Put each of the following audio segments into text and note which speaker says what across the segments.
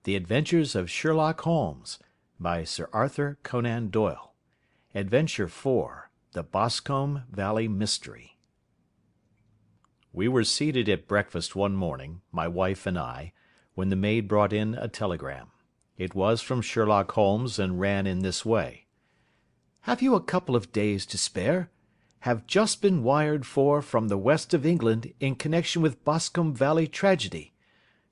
Speaker 1: The Adventures of Sherlock Holmes, by Sir Arthur Conan Doyle. Adventure 4. The Boscombe Valley Mystery. We were seated at breakfast one morning, my wife and I, when the maid brought in a telegram. It was from Sherlock Holmes and ran in this way. "Have you a couple of days to spare? Have just been wired for from the west of England in connection with Boscombe Valley tragedy.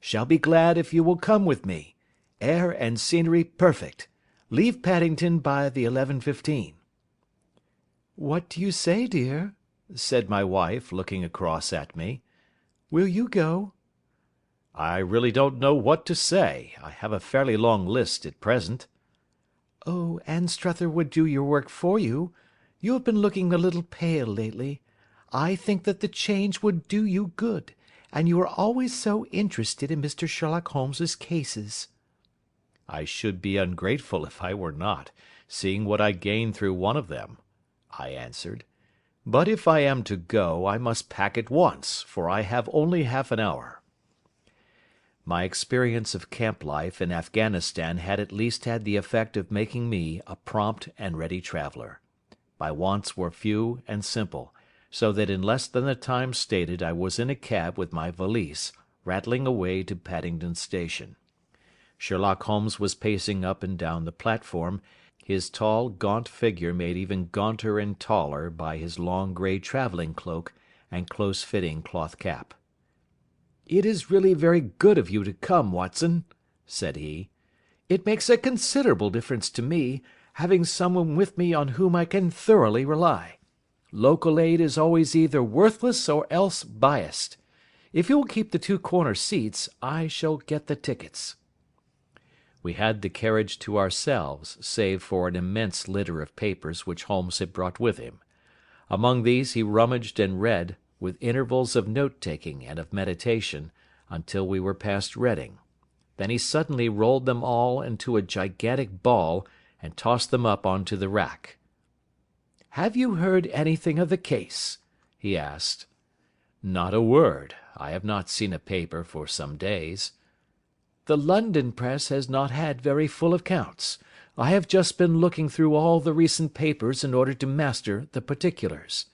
Speaker 1: Shall be glad if you will come with me. Air and scenery perfect. Leave Paddington by the 11:15. "What do you say, dear?" said my wife, looking across at me. "Will you go?" "I really don't know what to say. I have a fairly long list at present." "Oh, Anstruther would do your work for you. You have been looking a little pale lately. I think that the change would do you good, and you are always so interested in Mr. Sherlock Holmes's cases." "I should be ungrateful if I were not, seeing what I gained through one of them," I answered. "But if I am to go, I must pack at once, for I have only half an hour." My experience of camp life in Afghanistan had at least had the effect of making me a prompt and ready traveller. My wants were few and simple, so that in less than the time stated I was in a cab with my valise, rattling away to Paddington Station. Sherlock Holmes was pacing up and down the platform, his tall, gaunt figure made even gaunter and taller by his long grey travelling cloak and close-fitting cloth cap. "It is really very good of you to come, Watson," said he. "It makes a considerable difference to me, having someone with me on whom I can thoroughly rely. Local aid is always either worthless or else biased. If you will keep the two corner seats, I shall get the tickets." We had the carriage to ourselves, save for an immense litter of papers which Holmes had brought with him. Among these he rummaged and read, with intervals of note-taking and of meditation, until we were past Reading. Then he suddenly rolled them all into a gigantic ball and tossed them up on to the rack. "Have you heard anything of the case?" he asked. "Not a word. I have not seen a paper for some days." "The London press has not had very full accounts. I have just been looking through all the recent papers in order to master the particulars.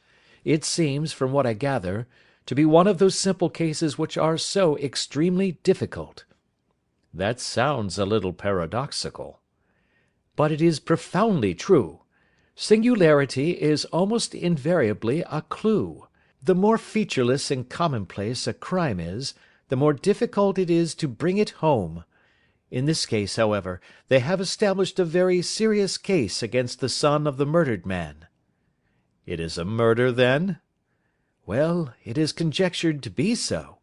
Speaker 1: It seems, from what I gather, to be one of those simple cases which are so extremely difficult." "That sounds a little paradoxical." "But it is profoundly true. Singularity is almost invariably a clue. The more featureless and commonplace a crime is, the more difficult it is to bring it home. In this case, however, they have established a very serious case against the son of the murdered man." "It is a murder, then?" "Well, it is conjectured to be so.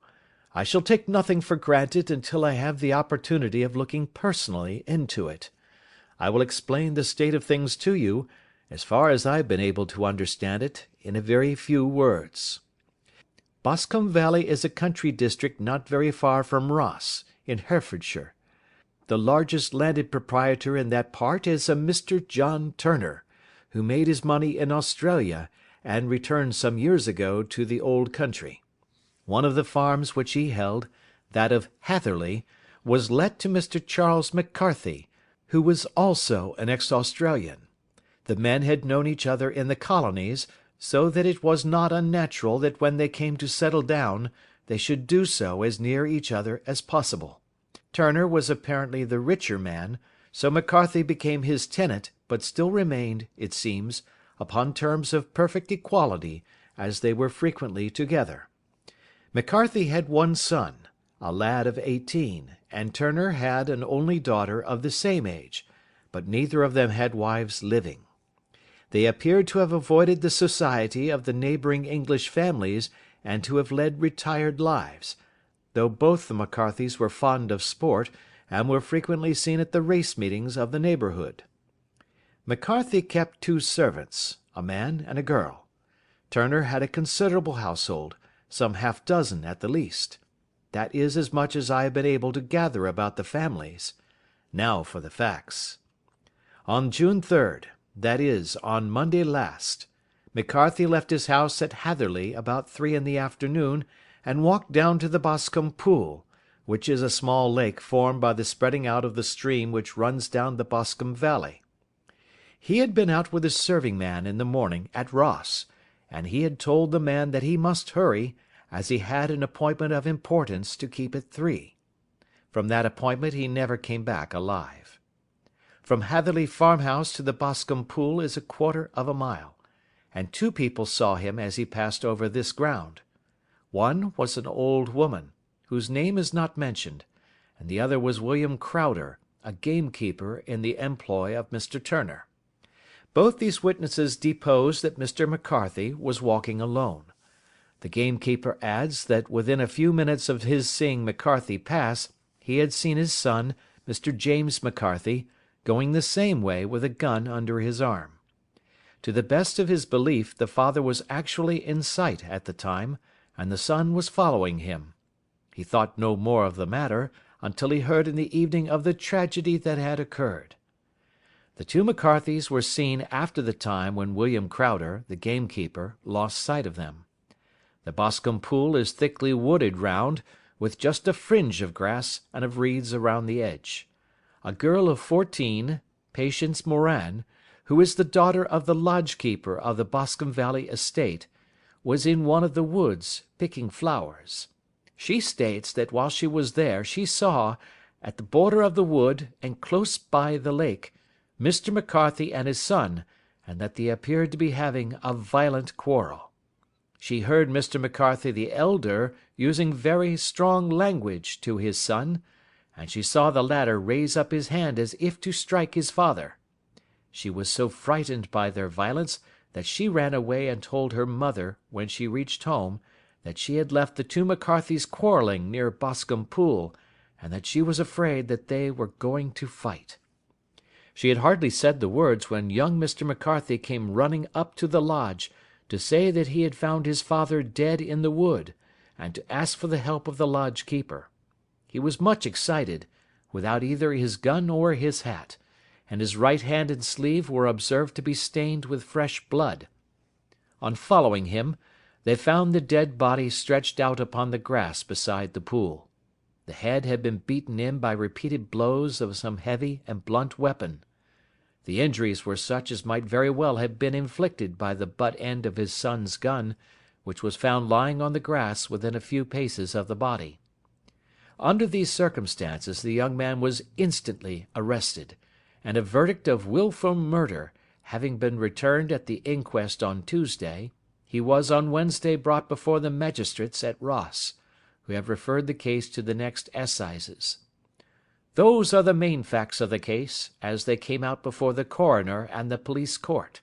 Speaker 1: I shall take nothing for granted until I have the opportunity of looking personally into it. I will explain the state of things to you, as far as I have been able to understand it, in a very few words. Boscombe Valley is a country district not very far from Ross, in Herefordshire. The largest landed proprietor in that part is a Mr. John Turner, who made his money in Australia, and returned some years ago to the old country. One of the farms which he held, that of Hatherley, was let to Mr. Charles McCarthy, who was also an ex-Australian. The men had known each other in the colonies, so that it was not unnatural that when they came to settle down they should do so as near each other as possible. Turner was apparently the richer man, so McCarthy became his tenant, but still remained, it seems, upon terms of perfect equality, as they were frequently together. McCarthy had one son, a lad of 18, and Turner had an only daughter of the same age, but neither of them had wives living. They appeared to have avoided the society of the neighbouring English families and to have led retired lives, though both the McCarthys were fond of sport, and were frequently seen at the race meetings of the neighbourhood. McCarthy kept two servants, a man and a girl. Turner had a considerable household, some half-dozen at the least. That is as much as I have been able to gather about the families. Now for the facts. On June 3rd, that is, on Monday last, McCarthy left his house at Hatherley about 3 in the afternoon, and walked down to the Boscombe Pool, which is a small lake formed by the spreading out of the stream which runs down the Boscombe valley. He had been out with his serving man in the morning at Ross, and he had told the man that he must hurry, as he had an appointment of importance to keep at 3. From that appointment he never came back alive. From Hatherley Farmhouse to the Boscombe Pool is 1/4 of a mile, and 2 people saw him as he passed over this ground. One was an old woman, whose name is not mentioned, and the other was William Crowder, a gamekeeper in the employ of Mr. Turner. Both these witnesses deposed that Mr. McCarthy was walking alone. The gamekeeper adds that within a few minutes of his seeing McCarthy pass, he had seen his son, Mr. James McCarthy, going the same way with a gun under his arm. To the best of his belief, the father was actually in sight at the time, and the son was following him. He thought no more of the matter until he heard in the evening of the tragedy that had occurred. The 2 McCarthys were seen after the time when William Crowder, the gamekeeper, lost sight of them. The Boscombe Pool is thickly wooded round, with just a fringe of grass and of reeds around the edge. A girl of 14, Patience Moran, who is the daughter of the lodge-keeper of the Boscombe Valley estate, was in one of the woods, picking flowers. She states that while she was there she saw, at the border of the wood and close by the lake, Mr. McCarthy and his son, and that they appeared to be having a violent quarrel. She heard Mr. McCarthy the elder using very strong language to his son, and she saw the latter raise up his hand as if to strike his father. She was so frightened by their violence that she ran away and told her mother, when she reached home, that she had left the 2 McCarthys quarrelling near Boscombe Pool, and that she was afraid that they were going to fight. She had hardly said the words when young Mr. McCarthy came running up to the lodge to say that he had found his father dead in the wood, and to ask for the help of the lodge keeper. He was much excited, without either his gun or his hat, and his right hand and sleeve were observed to be stained with fresh blood. On following him, they found the dead body stretched out upon the grass beside the pool. The head had been beaten in by repeated blows of some heavy and blunt weapon. The injuries were such as might very well have been inflicted by the butt end of his son's gun, which was found lying on the grass within a few paces of the body. Under these circumstances the young man was instantly arrested, and a verdict of wilful murder having been returned at the inquest on Tuesday, he was on Wednesday brought before the magistrates at Ross, who have referred the case to the next assizes. Those are the main facts of the case, as they came out before the coroner and the police court.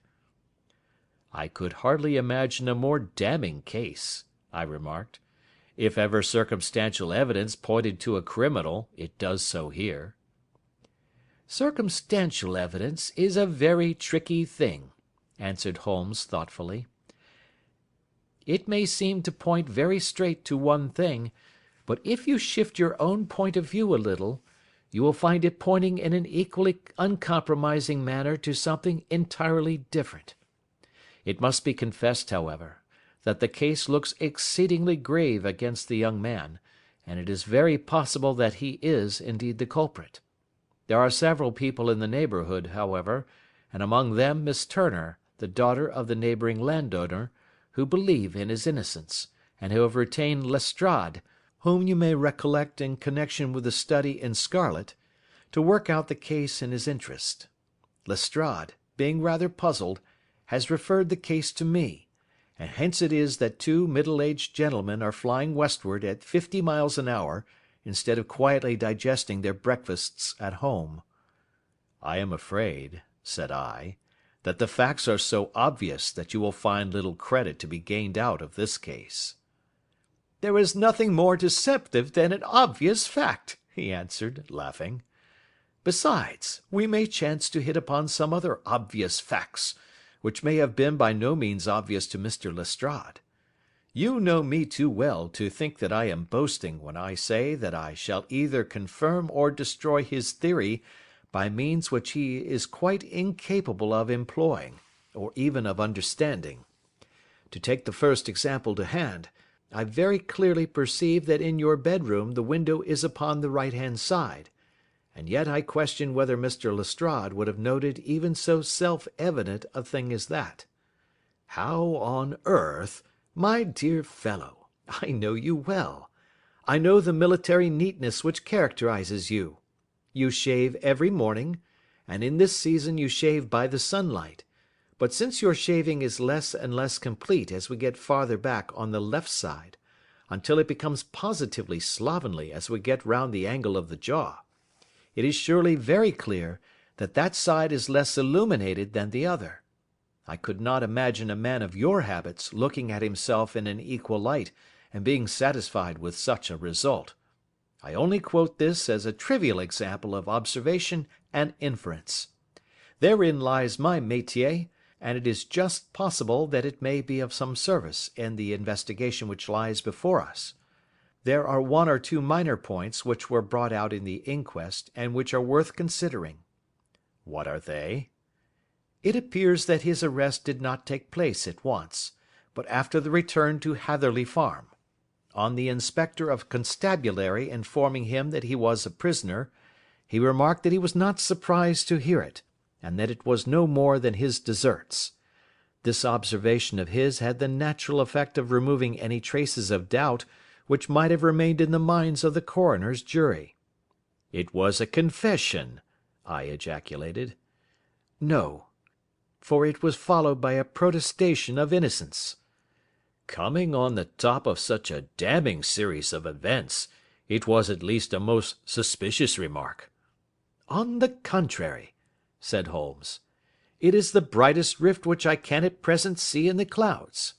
Speaker 1: "I could hardly imagine a more damning case," I remarked. "If ever circumstantial evidence pointed to a criminal, it does so here." "Circumstantial evidence is a very tricky thing," answered Holmes thoughtfully. "It may seem to point very straight to one thing, but if you shift your own point of view a little, you will find it pointing in an equally uncompromising manner to something entirely different. It must be confessed, however, that the case looks exceedingly grave against the young man, and it is very possible that he is indeed the culprit. There are several people in the neighbourhood, however, and among them Miss Turner, the daughter of the neighbouring landowner, who believe in his innocence, and who have retained Lestrade, whom you may recollect in connection with the study in scarlet, to work out the case in his interest. Lestrade, being rather puzzled, has referred the case to me, and hence it is that 2 middle-aged gentlemen are flying westward at 50 miles an hour, instead of quietly digesting their breakfasts at home. "I am afraid," said I, "that the facts are so obvious that you will find little credit to be gained out of this case." "There is nothing more deceptive than an obvious fact," he answered, laughing. "Besides, we may chance to hit upon some other obvious facts, which may have been by no means obvious to Mr. Lestrade. You know me too well to think that I am boasting when I say that I shall either confirm or destroy his theory by means which he is quite incapable of employing, or even of understanding. To take the first example to hand, I very clearly perceive that in your bedroom the window is upon the right-hand side, and yet I question whether Mr. Lestrade would have noted even so self-evident a thing as that. How on earth, my dear fellow, I know you well. I know the military neatness which characterizes you. You shave every morning, and in this season you shave by the sunlight. But since your shaving is less and less complete as we get farther back on the left side, until it becomes positively slovenly as we get round the angle of the jaw, it is surely very clear that that side is less illuminated than the other. I could not imagine a man of your habits looking at himself in an equal light and being satisfied with such a result. I only quote this as a trivial example of observation and inference. Therein lies my métier, and it is just possible that it may be of some service in the investigation which lies before us. There are one or two minor points which were brought out in the inquest and which are worth considering. What are they? It appears that his arrest did not take place at once, but after the return to Hatherley Farm. On the inspector of constabulary informing him that he was a prisoner, he remarked that he was not surprised to hear it, and that it was no more than his deserts. This observation of his had the natural effect of removing any traces of doubt which might have remained in the minds of the coroner's jury. "It was a confession," I ejaculated. "No, for it was followed by a protestation of innocence." "Coming on the top of such a damning series of events, it was at least a most suspicious remark." "On the contrary," said Holmes, "it is the brightest rift which I can at present see in the clouds.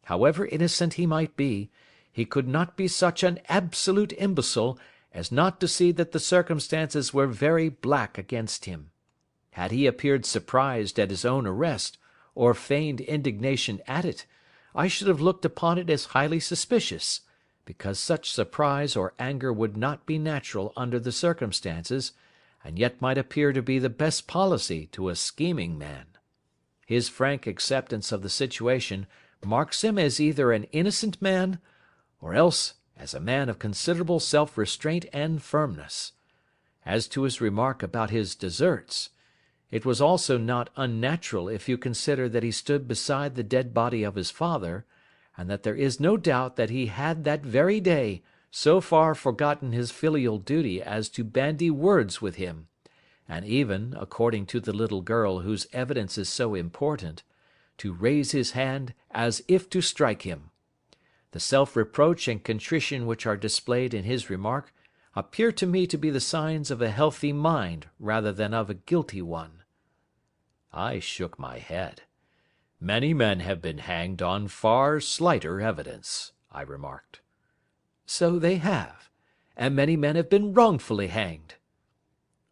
Speaker 1: However innocent he might be, he could not be such an absolute imbecile as not to see that the circumstances were very black against him. Had he appeared surprised at his own arrest, or feigned indignation at it, I should have looked upon it as highly suspicious, because such surprise or anger would not be natural under the circumstances, and yet might appear to be the best policy to a scheming man. His frank acceptance of the situation marks him as either an innocent man, or else as a man of considerable self-restraint and firmness. As to his remark about his deserts, it was also not unnatural if you consider that he stood beside the dead body of his father, and that there is no doubt that he had that very day so far forgotten his filial duty as to bandy words with him, and even, according to the little girl whose evidence is so important, to raise his hand as if to strike him. The self-reproach and contrition which are displayed in his remark appear to me to be the signs of a healthy mind rather than of a guilty one." I shook my head. "Many men have been hanged on far slighter evidence," I remarked. "So they have, and many men have been wrongfully hanged."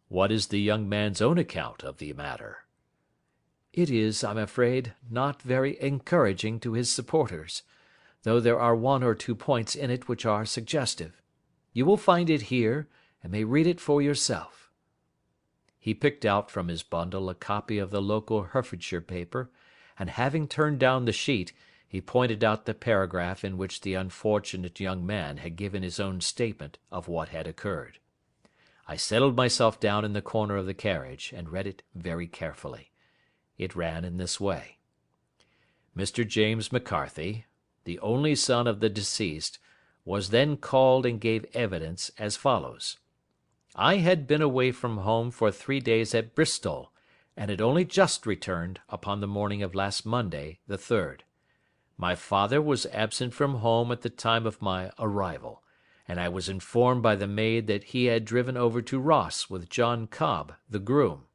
Speaker 1: "What is the young man's own account of the matter?" "It is, I'm afraid, not very encouraging to his supporters, though there are one or two points in it which are suggestive. You will find it here, and may read it for yourself." He picked out from his bundle a copy of the local Herefordshire paper, and having turned down the sheet, he pointed out the paragraph in which the unfortunate young man had given his own statement of what had occurred. I settled myself down in the corner of the carriage, and read it very carefully. It ran in this way: "Mr. James McCarthy, the only son of the deceased, was then called and gave evidence as follows. I had been away from home for 3 days at Bristol, and had only just returned upon the morning of last Monday, the 3rd. My father was absent from home at the time of my arrival, and I was informed by the maid that he had driven over to Ross with John Cobb, the groom.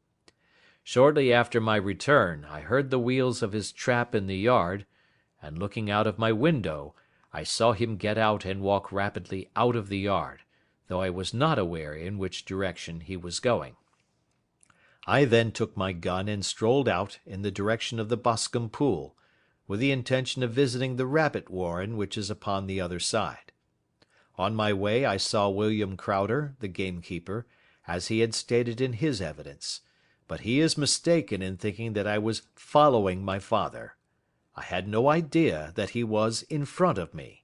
Speaker 1: Shortly after my return I heard the wheels of his trap in the yard, and looking out of my window, I saw him get out and walk rapidly out of the yard, though I was not aware in which direction he was going. I then took my gun and strolled out in the direction of the Boscombe Pool, with the intention of visiting the rabbit warren which is upon the other side. On my way I saw William Crowder, the gamekeeper, as he had stated in his evidence, but he is mistaken in thinking that I was following my father. I had no idea that he was in front of me.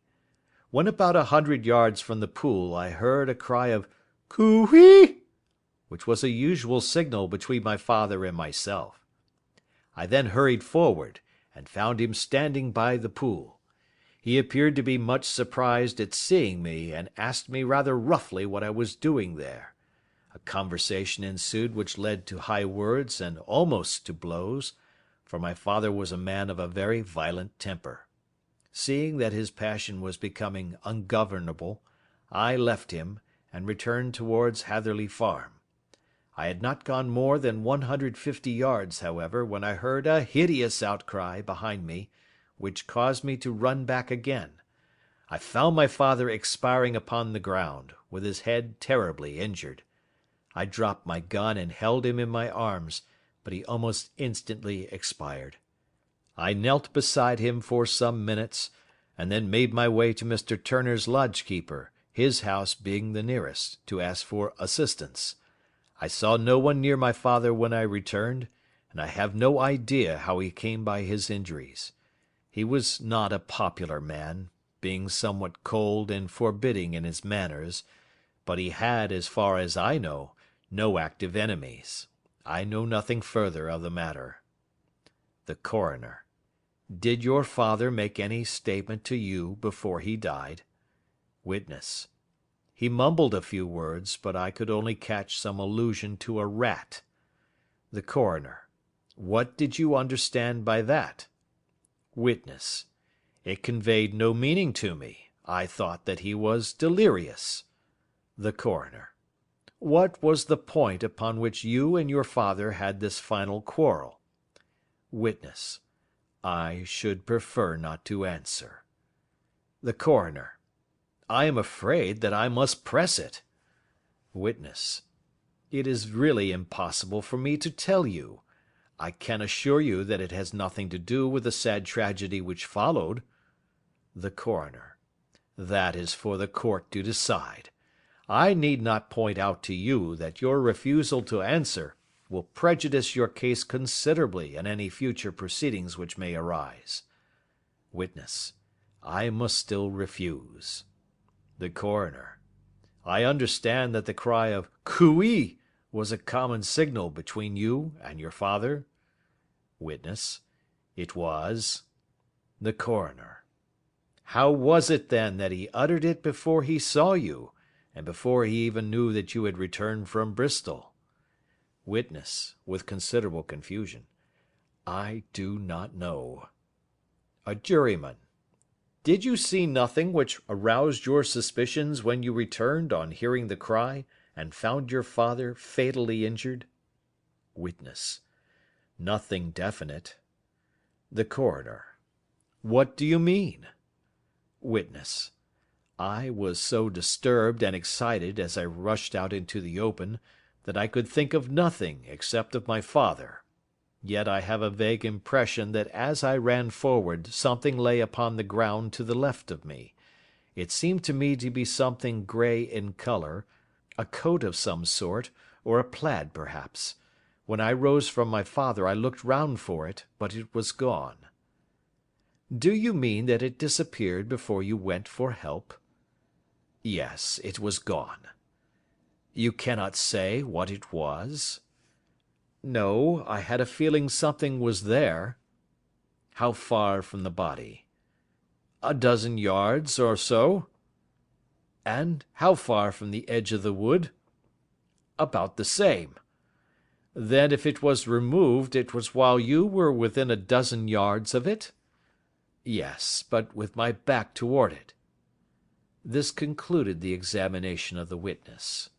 Speaker 1: When about 100 yards from the pool I heard a cry of "Coo-ee!" which was a usual signal between my father and myself. I then hurried forward, and found him standing by the pool. He appeared to be much surprised at seeing me, and asked me rather roughly what I was doing there. A conversation ensued which led to high words and almost to blows, for my father was a man of a very violent temper. Seeing that his passion was becoming ungovernable, I left him, and returned towards Hatherley Farm. I had not gone more than 150 yards, however, when I heard a hideous outcry behind me, which caused me to run back again. I found my father expiring upon the ground, with his head terribly injured. I dropped my gun and held him in my arms, but he almost instantly expired. I knelt beside him for some minutes, and then made my way to Mr. Turner's lodge-keeper, his house being the nearest, to ask for assistance. I saw no one near my father when I returned, and I have no idea how he came by his injuries. He was not a popular man, being somewhat cold and forbidding in his manners, but he had, as far as I know, no active enemies. I know nothing further of the matter. The Coroner: Did your father make any statement to you before he died? Witness: He mumbled a few words, but I could only catch some allusion to a rat. The Coroner: What did you understand by that? Witness: It conveyed no meaning to me. I thought that he was delirious. The Coroner: What was the point upon which you and your father had this final quarrel? Witness: I should prefer not to answer. The Coroner: I am afraid that I must press it. Witness: It is really impossible for me to tell you. I can assure you that it has nothing to do with the sad tragedy which followed. The Coroner: That is for the court to decide. I need not point out to you that your refusal to answer will prejudice your case considerably in any future proceedings which may arise. Witness: I must still refuse. The Coroner: I understand that the cry of "Coo-ee!" was a common signal between you and your father? Witness: It was. The Coroner: How was it, then, that he uttered it before he saw you, and before he even knew that you had returned from Bristol? Witness, with considerable confusion: I do not know. A juryman: Did you see nothing which aroused your suspicions when you returned on hearing the cry, and found your father fatally injured? Witness: Nothing definite. The Coroner: What do you mean? Witness: I was so disturbed and excited as I rushed out into the open, that I could think of nothing except of my father. Yet I have a vague impression that as I ran forward something lay upon the ground to the left of me. It seemed to me to be something grey in colour, a coat of some sort, or a plaid perhaps. When I rose from my father I looked round for it, but it was gone. Do you mean that it disappeared before you went for help? Yes, it was gone. You cannot say what it was? No, I had a feeling something was there. How far from the body? A dozen yards or so. And how far from the edge of the wood? About the same. Then if it was removed, it was while you were within a dozen yards of it? Yes, but with my back toward it. This concluded the examination of the witness.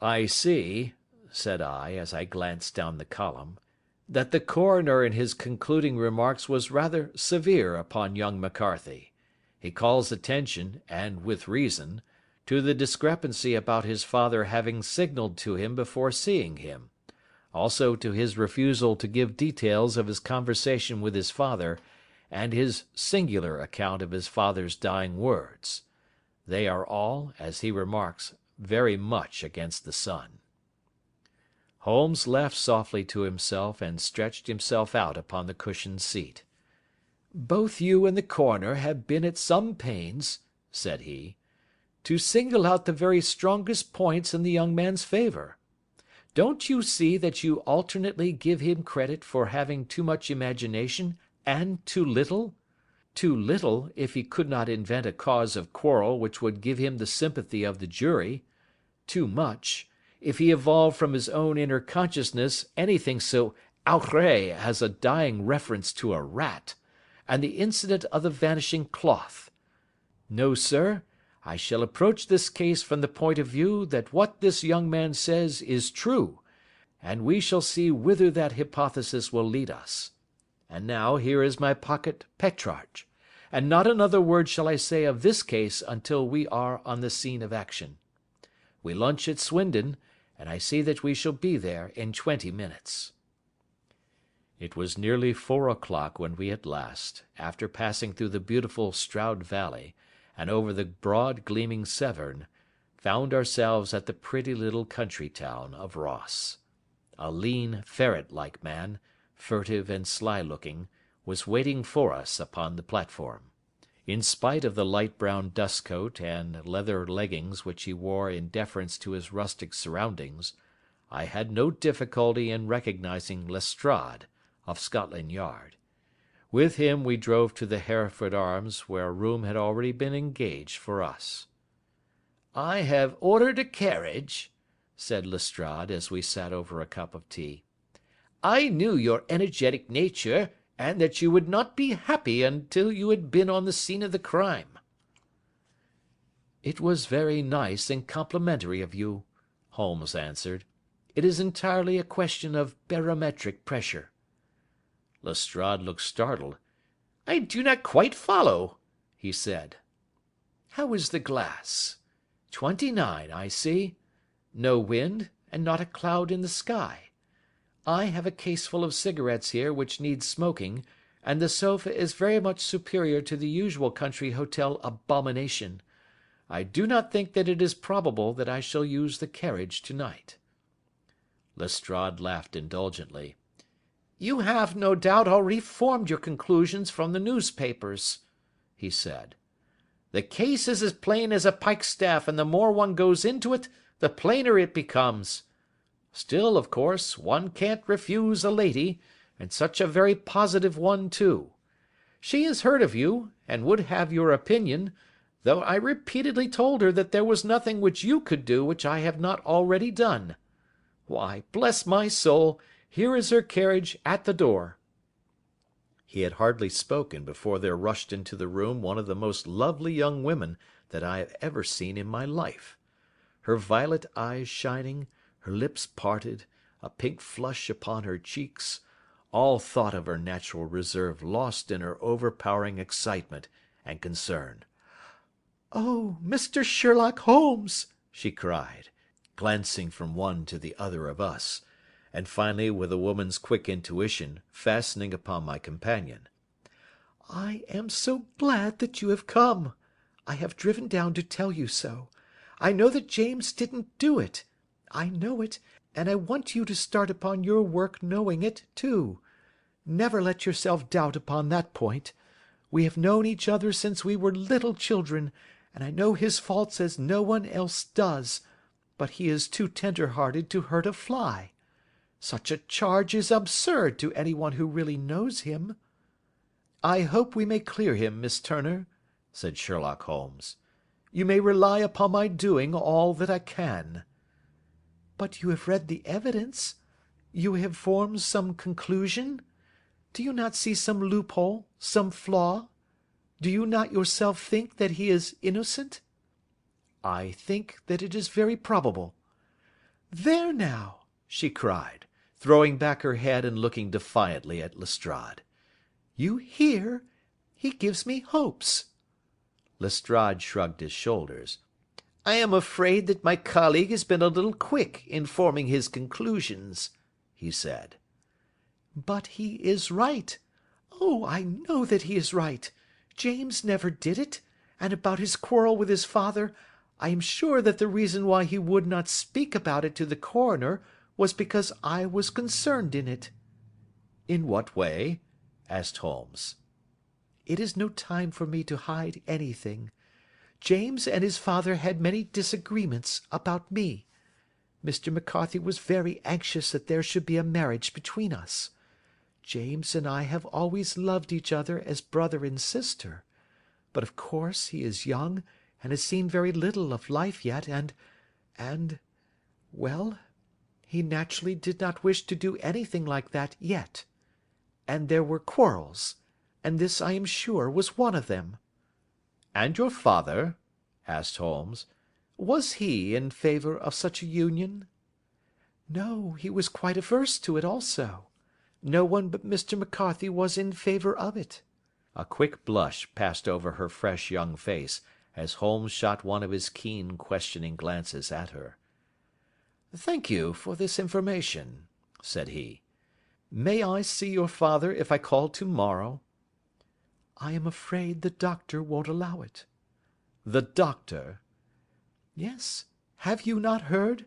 Speaker 1: I see, said I, as I glanced down the column, that the Coroner in his concluding remarks was rather severe upon young McCarthy. He calls attention, and with reason, to the discrepancy about his father having signalled to him before seeing him, also to his refusal to give details of his conversation with his father, and his singular account of his father's dying words. They are all, as he remarks, very much against the son. Holmes laughed softly to himself and stretched himself out upon the cushioned seat.
Speaker 2: "Both you and the coroner have been at some pains," said he, "to single out the very strongest points in the young man's favour. Don't you see that you alternately give him credit for having too much imagination and too little? Too little, if he could not invent a cause of quarrel which would give him the sympathy of the jury; too much, if he evolved from his own inner consciousness anything so outré as a dying reference to a rat, and the incident of the vanishing cloth. No, sir, I shall approach this case from the point of view that what this young man says is true, and we shall see whither that hypothesis will lead us. And now here is my pocket Petrarch, and not another word shall I say of this case until we are on the scene of action. We lunch at Swindon, and I see that we shall be there in 20 minutes." It was nearly 4 o'clock when we at last, after passing through the beautiful Stroud Valley, and over the broad gleaming Severn, found ourselves at the pretty little country town of Ross. A lean, ferret-like man, furtive and sly-looking, was waiting for us upon the platform. In spite of the light brown dust coat and leather leggings which he wore in deference to his rustic surroundings, I had no difficulty in recognising Lestrade, of Scotland Yard. With him we drove to the Hereford Arms, where a room had already been engaged for us. "I have ordered a carriage," said Lestrade, as we sat over a cup of tea. "I knew your energetic nature, and that you would not be happy until you had been on the scene of the crime." "It was very nice and complimentary of you," Holmes answered. "It is entirely a question of barometric pressure." Lestrade looked startled. "I do not quite follow," he said. "How is the glass? 29, I see. No wind, and not a cloud in the sky. I have a caseful of cigarettes here which need smoking, and the sofa is very much superior to the usual country hotel abomination. I do not think that it is probable that I shall use the carriage to-night." Lestrade laughed indulgently. "You have, no doubt, already formed your conclusions from the newspapers," he said. "The case is as plain as a pikestaff, and the more one goes into it, the plainer it becomes. Still, of course, one can't refuse a lady, and such a very positive one too. She has heard of you, and would have your opinion, though I repeatedly told her that there was nothing which you could do which I have not already done. Why, bless my soul, here is her carriage at the door." He had hardly spoken before there rushed into the room one of the most lovely young women that I have ever seen in my life. Her violet eyes shining, her lips parted, a pink flush upon her cheeks, all thought of her natural reserve lost in her overpowering excitement and concern. "Oh, Mr. Sherlock Holmes!" she cried, glancing from one to the other of us, and finally, with a woman's quick intuition, fastening upon my companion. "I am so glad that you have come. I have driven down to tell you so. I know that James didn't do it. I know it, and I want you to start upon your work knowing it, too. Never let yourself doubt upon that point. We have known each other since we were little children, and I know his faults as no one else does, but he is too tender-hearted to hurt a fly. Such a charge is absurd to anyone who really knows him." "I hope we may clear him, Miss Turner," said Sherlock Holmes. "You may rely upon my doing all that I can." "But you have read the evidence? You have formed some conclusion? Do you not see some loophole, some flaw? Do you not yourself think that he is innocent?" "I think that it is very probable." "There now!" she cried, throwing back her head and looking defiantly at Lestrade. "You hear? He gives me hopes." Lestrade shrugged his shoulders. "I am afraid that my colleague has been a little quick in forming his conclusions," he said. "But he is right. Oh, I know that he is right. James never did it, and about his quarrel with his father, I am sure that the reason why he would not speak about it to the coroner was because I was concerned in it." "In what way?" asked Holmes. it is no time for me to hide anything. James and his father had many disagreements about me. Mr. McCarthy was very anxious that there should be a marriage between us. James and I have always loved each other as brother and sister. But of course he is young and has seen very little of life yet, well, he naturally did not wish to do anything like that yet. And there were quarrels, and this I am sure was one of them." "And your father?" asked Holmes. "Was he in favour of such a union?" "No, he was quite averse to it also. No one but Mr. McCarthy was in favour of it." A quick blush passed over her fresh young face as Holmes shot one of his keen questioning glances at her. "Thank you for this information," said he. "May I see your father if I call to-morrow?" "I am afraid the doctor won't allow it." "The doctor?" "Yes. Have you not heard?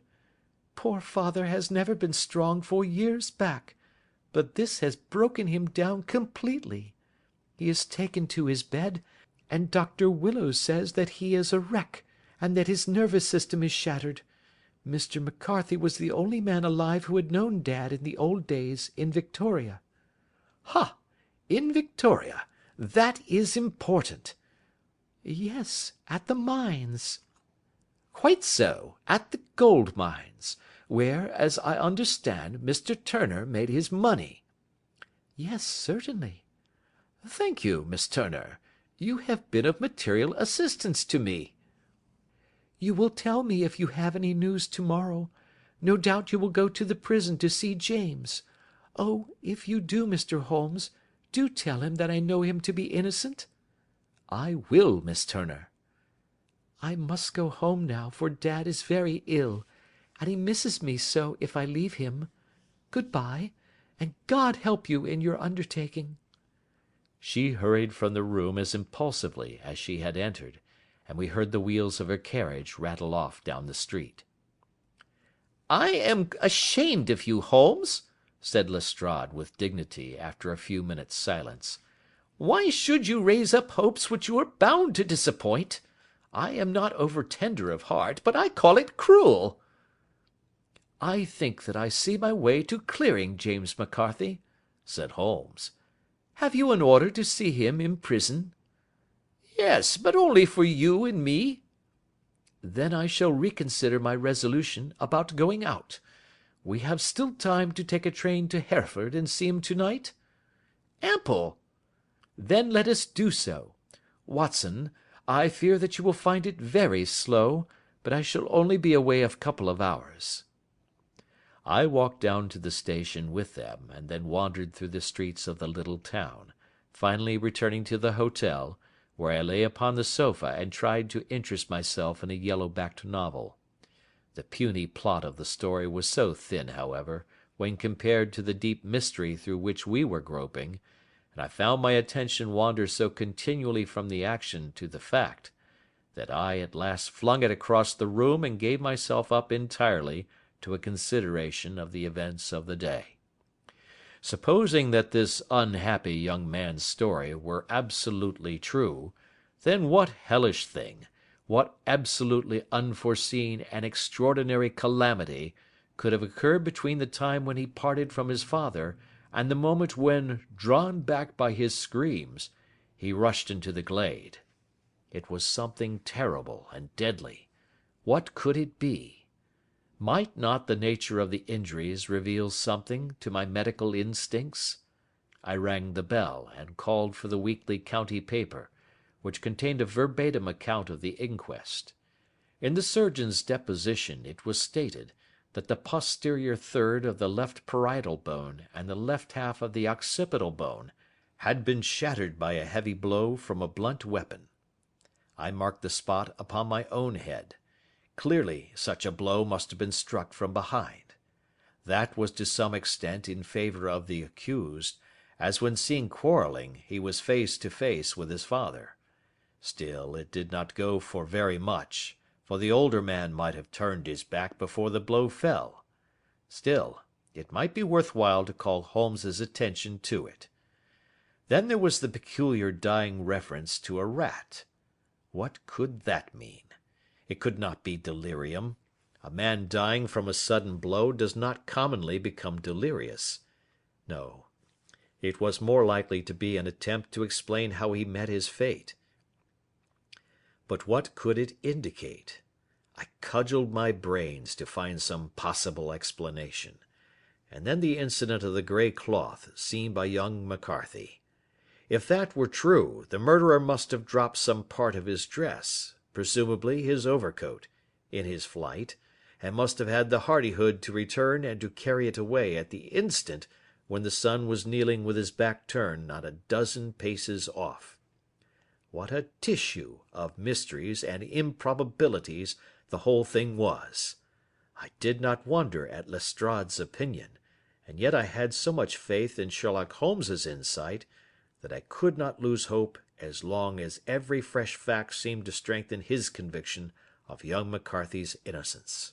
Speaker 2: Poor father has never been strong for years back, but this has broken him down completely. He is taken to his bed, and Dr. Willows says that he is a wreck, and that his nervous system is shattered. Mr. McCarthy was the only man alive who had known Dad in the old days in Victoria." "Ha! In Victoria! That is important." "Yes, at the mines." "Quite so, at the gold mines, where, as I understand, Mr. Turner made his money." "Yes, certainly." "Thank you, Miss Turner. You have been of material assistance to me." "You will tell me if you have any news to-morrow. No doubt you will go to the prison to see James. Oh, if you do, Mr. Holmes, do tell him that I know him to be innocent." "I will, Miss Turner." "I must go home now, for Dad is very ill, and he misses me so if I leave him. Good-bye, and God help you in your undertaking." She hurried from the room as impulsively as she had entered, and we heard the wheels of her carriage rattle off down the street. "I am ashamed of you, Holmes," said Lestrade with dignity after a few minutes' silence. "Why should you raise up hopes which you are bound to disappoint? I am not over tender of heart, but I call it cruel." "I think that I see my way to clearing James McCarthy," said Holmes. "Have you an order to see him in prison?" "Yes, but only for you and me." "Then I shall reconsider my resolution about going out. We have still time to take a train to Hereford and see him to-night?" "Ample." "Then let us do so. Watson, I fear that you will find it very slow, but I shall only be away a couple of hours." I walked down to the station with them, and then wandered through the streets of the little town, finally returning to the hotel, where I lay upon the sofa and tried to interest myself in a yellow-backed novel. The puny plot of the story was so thin, however, when compared to the deep mystery through which we were groping, and I found my attention wander so continually from the action to the fact, that I at last flung it across the room and gave myself up entirely to a consideration of the events of the day. Supposing that this unhappy young man's story were absolutely true, then what hellish thing, what absolutely unforeseen and extraordinary calamity, could have occurred between the time when he parted from his father and the moment when, drawn back by his screams, he rushed into the glade? It was something terrible and deadly. What could it be? Might not the nature of the injuries reveal something to my medical instincts? I rang the bell, and called for the weekly county paper, which contained a verbatim account of the inquest. In the surgeon's deposition it was stated that the posterior third of the left parietal bone and the left half of the occipital bone had been shattered by a heavy blow from a blunt weapon. I marked the spot upon my own head. Clearly such a blow must have been struck from behind. That was to some extent in favour of the accused, as when seen quarrelling he was face to face with his father. Still, it did not go for very much, for the older man might have turned his back before the blow fell. Still, it might be worth while to call Holmes's attention to it.
Speaker 1: Then there was the peculiar dying reference to a rat. What could that mean? It could not be delirium. A man dying from a sudden blow does not commonly become delirious. No, it was more likely to be an attempt to explain how he met his fate. But what could it indicate? I cudgelled my brains to find some possible explanation. And then the incident of the grey cloth seen by young McCarthy. If that were true, the murderer must have dropped some part of his dress, presumably his overcoat, in his flight, and must have had the hardihood to return and to carry it away at the instant when the son was kneeling with his back turned not a dozen paces off. What a tissue of mysteries and improbabilities the whole thing was! I did not wonder at Lestrade's opinion, and yet I had so much faith in Sherlock Holmes's insight that I could not lose hope as long as every fresh fact seemed to strengthen his conviction of young McCarthy's innocence.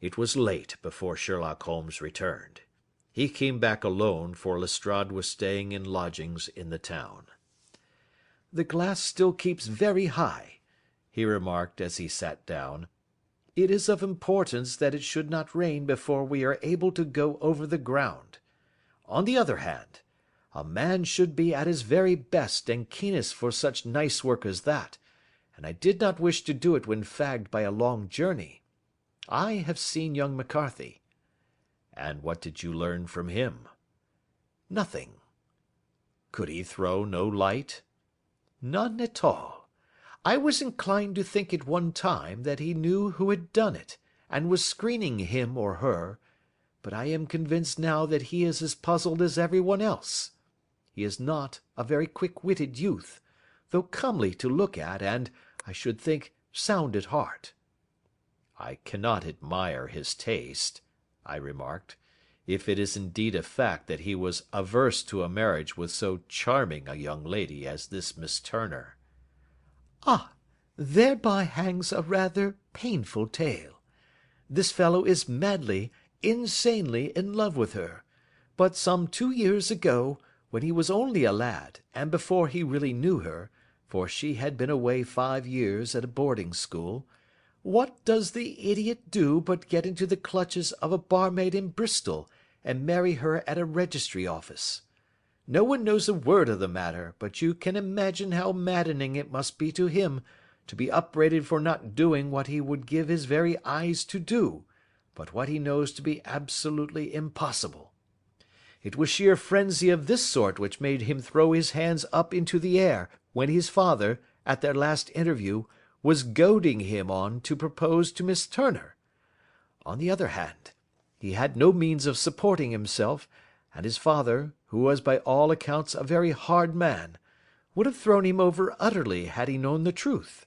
Speaker 1: It was late before Sherlock Holmes returned. He came back alone, for Lestrade was staying in lodgings in the town. "The glass still keeps very high," he remarked as he sat down. "It is of importance that it should not rain before we are able to go over the ground. On the other hand, a man should be at his very best and keenest for such nice work as that, and I did not wish to do it when fagged by a long journey. I have seen young McCarthy." "And what did you learn from him?" "Nothing." "Could he throw no light?" "None at all. I was inclined to think at one time that he knew who had done it, and was screening him or her, but I am convinced now that he is as puzzled as everyone else. He is not a very quick-witted youth, though comely to look at and, I should think, sound at heart." "I cannot admire his taste," I remarked, "if it is indeed a fact that he was averse to a marriage with so charming a young lady as this Miss Turner." "Ah, thereby hangs a rather painful tale. This fellow is madly, insanely in love with her, but some 2 years ago, when he was only a lad, and before he really knew her, for she had been away 5 years at a boarding school, what does the idiot do but get into the clutches of a barmaid in Bristol, and marry her at a registry office? No one knows a word of the matter, but you can imagine how maddening it must be to him to be upbraided for not doing what he would give his very eyes to do, but what he knows to be absolutely impossible. It was sheer frenzy of this sort which made him throw his hands up into the air when his father, at their last interview, was goading him on to propose to Miss Turner. On the other hand, he had no means of supporting himself, and his father, who was by all accounts a very hard man, would have thrown him over utterly had he known the truth.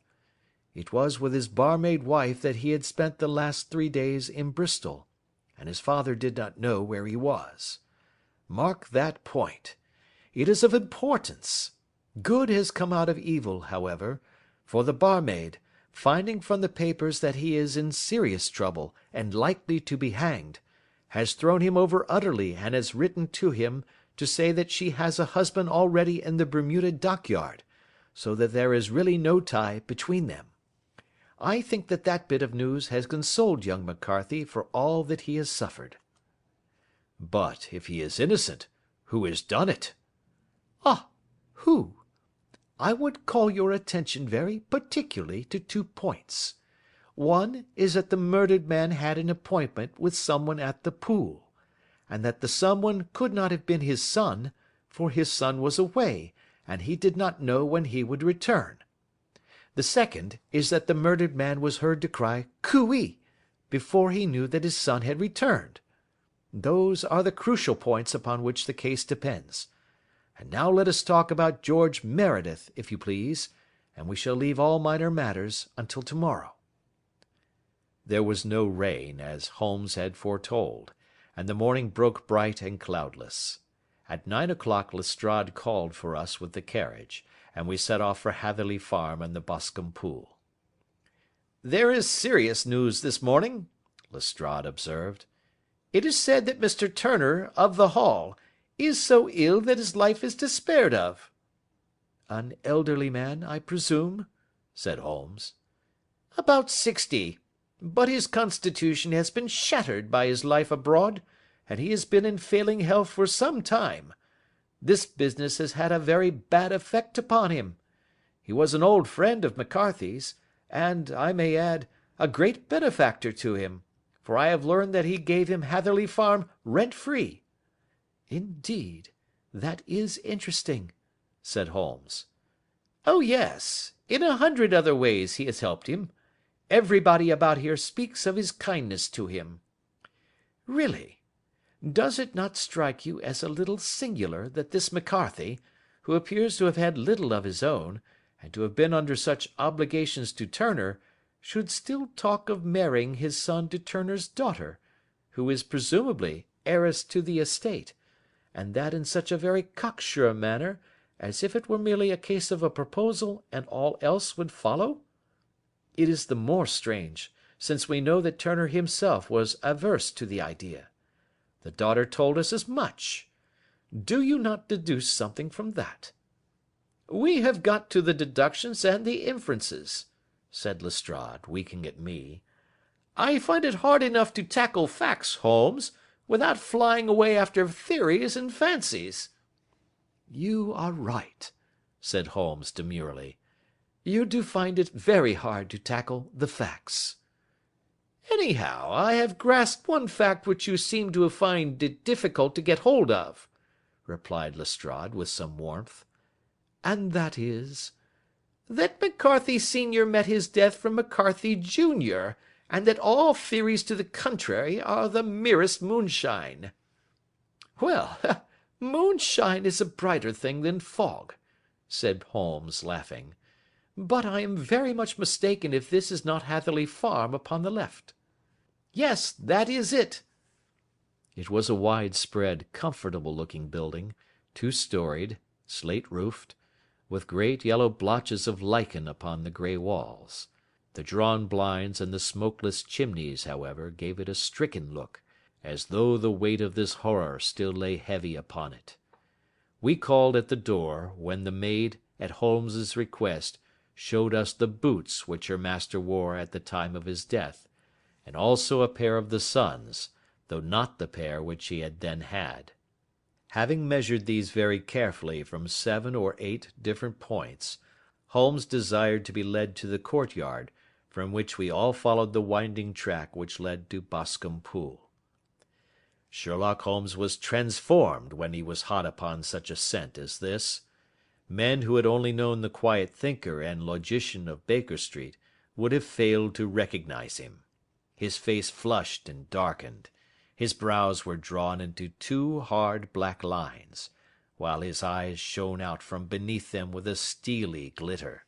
Speaker 1: It was with his barmaid wife that he had spent the last 3 days in Bristol, and his father did not know where he was. Mark that point. It is of importance. Good has come out of evil, however, for the barmaid, finding from the papers that he is in serious trouble and likely to be hanged, has thrown him over utterly and has written to him to say that she has a husband already in the Bermuda dockyard, so that there is really no tie between them. I think that that bit of news has consoled young McCarthy for all that he has suffered." "But if he is innocent, who has done it?" "Ah, who? I would call your attention very particularly to 2 points. One is that the murdered man had an appointment with someone at the pool, and that the someone could not have been his son, for his son was away, and he did not know when he would return. The second is that the murdered man was heard to cry 'Cooee!' before he knew that his son had returned. Those are the crucial points upon which the case depends. And now let us talk about George Meredith, if you please, and we shall leave all minor matters until tomorrow." There was no rain, as Holmes had foretold, and the morning broke bright and cloudless. At 9 o'clock Lestrade called for us with the carriage, and we set off for Hatherley Farm and the Boscombe Pool. "There is serious news this morning," Lestrade observed. "It is said that Mr. Turner, of the Hall,
Speaker 2: He is so ill that his life is despaired of." "An elderly man, I presume?" said Holmes. "About 60. But his constitution has been shattered by his life abroad, and he has been in failing health for some time. This business has had a very bad effect upon him. He was an old friend of McCarthy's, and, I may add, a great benefactor to him, for I have learned that he gave him Hatherley Farm rent-free." "Indeed, that is interesting," said Holmes. "Oh yes, in 100 other ways he has helped him. Everybody about here speaks of his kindness to him. Really, does it not strike you as a little singular that this McCarthy, who appears to have had little of his own, and to have been under such obligations to Turner, should still talk of marrying his son to Turner's daughter, who is presumably heiress to the estate, and that in such a very cocksure manner, as if it were merely a case of a proposal and all else would follow? It is the more strange, since we know that Turner himself was averse to the idea. The daughter told us as much. Do you not deduce something from that?" "We have got to the deductions and the inferences," said Lestrade, winking at me. "I find it hard enough to tackle facts, Holmes, without flying away after theories and fancies." "You are right," said Holmes demurely. "You do find it very hard to tackle the facts." "Anyhow, I have grasped one fact which you seem to find it difficult to get hold of," replied Lestrade with some warmth. "And that is?" "That McCarthy Senior met his death from McCarthy Junior, and that all theories to the contrary are the merest moonshine." "Well, moonshine is a brighter thing than fog," said Holmes, laughing. "But I am very much mistaken if this is not Hatherley Farm upon the left." "Yes, that is it." It was a wide-spread, comfortable-looking building, two-storied, slate-roofed, with great yellow blotches of lichen upon the grey walls. The drawn blinds and the smokeless chimneys, however, gave it a stricken look, as though the weight of this horror still lay heavy upon it. We called at the door, when the maid, at Holmes's request, showed us the boots which her master wore at the time of his death, and also a pair of the son's, though not the pair which he had then had. Having measured these very carefully from 7 or 8 different points, Holmes desired to be led to the courtyard, from which we all followed the winding track which led to Boscombe Pool. Sherlock Holmes was transformed when he was hot upon such a scent as this. Men who had only known the quiet thinker and logician of Baker Street would have failed to recognize him. His face flushed and darkened. His brows were drawn into 2 hard black lines, while his eyes shone out from beneath them with a steely glitter.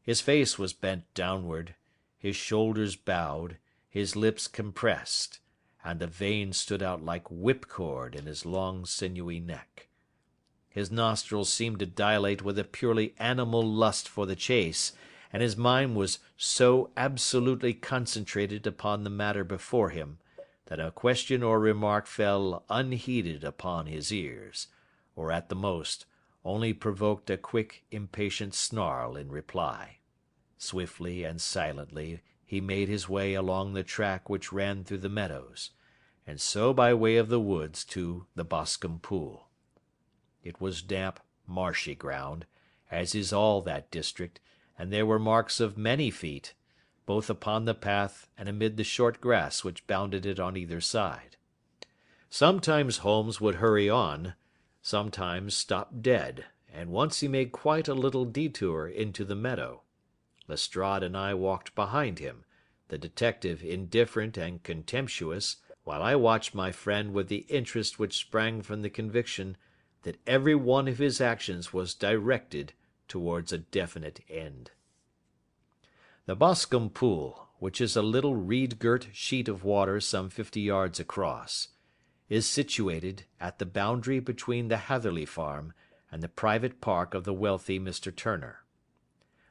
Speaker 2: His face was bent downward, his shoulders bowed, his lips compressed, and the veins stood out like whipcord in his long sinewy neck. His nostrils seemed to dilate with a purely animal lust for the chase, and his mind was so absolutely concentrated upon the matter before him, that a question or remark fell unheeded upon his ears, or at the most only provoked a quick, impatient snarl in reply. Swiftly and silently he made his way along the track which ran through the meadows, and so by way of the woods to the Boscombe Pool. It was damp, marshy ground, as is all that district, and there were marks of many feet, both upon the path and amid the short grass which bounded it on either side. Sometimes Holmes would hurry on, sometimes stop dead, and once he made quite a little detour into the meadow. Lestrade and I walked behind him, the detective indifferent and contemptuous, while I watched my friend with the interest which sprang from the conviction that every one of his actions was directed towards a definite end. The Boscombe Pool, which is a little reed-girt sheet of water some 50 yards across, is situated at the boundary between the Hatherley Farm and the private park of the wealthy Mr. Turner.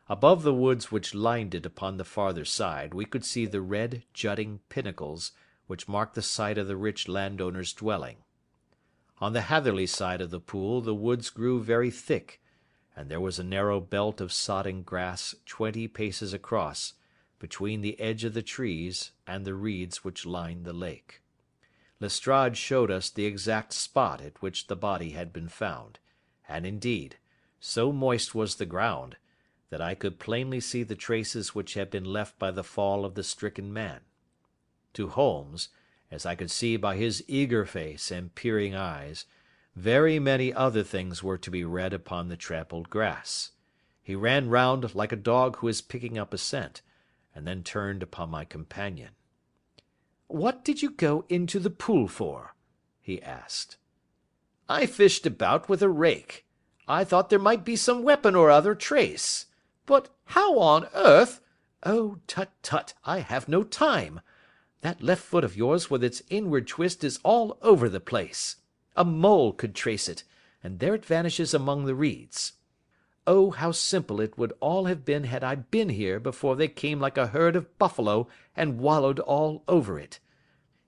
Speaker 2: Above the woods which lined it upon the farther side we could see the red, jutting pinnacles which marked the site of the rich landowner's dwelling.
Speaker 1: On the Hatherley side of the pool the woods grew very thick, and there was a narrow belt of sodden grass 20 paces across, between the edge of the trees and the reeds which lined the lake. Lestrade showed us the exact spot at which the body had been found, and indeed, so moist was the ground, that I could plainly see the traces which had been left by the fall of the stricken man. To Holmes, as I could see by his eager face and peering eyes, very many other things were to be read upon the trampled grass. He ran round like a dog who is picking up a scent, and then turned upon my companion. "What did you go into the pool for?" he asked. "I fished about with a rake. I thought there might be some weapon or other trace. But how on earth—" "Oh, tut, tut, I have no time. That left foot of yours with its inward twist is all over the place. A mole could trace it, and there it vanishes among the reeds. Oh, how simple it would all have been had I been here before they came like a herd of buffalo and wallowed all over it.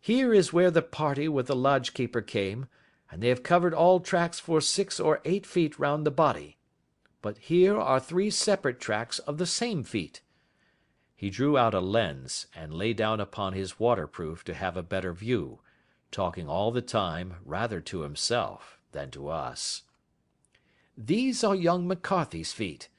Speaker 1: Here is where the party with the lodge keeper came, and they have covered all tracks for 6 or 8 feet round the body. But here are 3 separate tracks of the same feet." He drew out a lens, and lay down upon his waterproof to have a better view, talking all the time rather to himself than to us. "These are young McCarthy's feet.